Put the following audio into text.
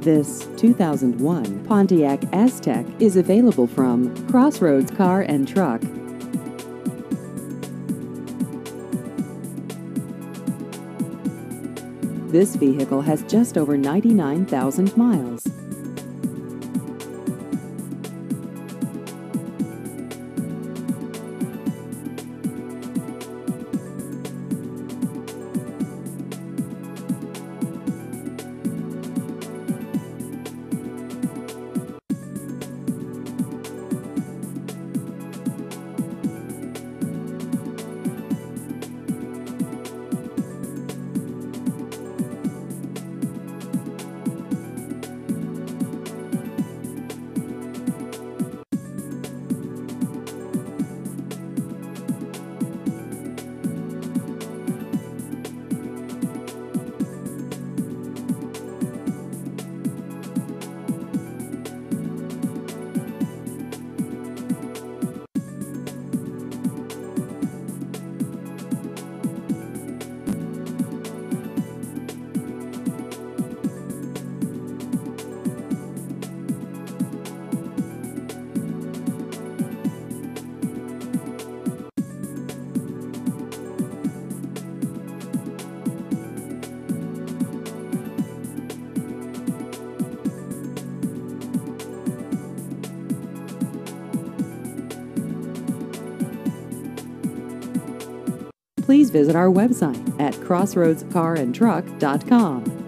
This 2001 Pontiac Aztek is available from Crossroads Car and Truck. This vehicle has just over 99,000 miles. Please visit our website at crossroadscarandtruck.com.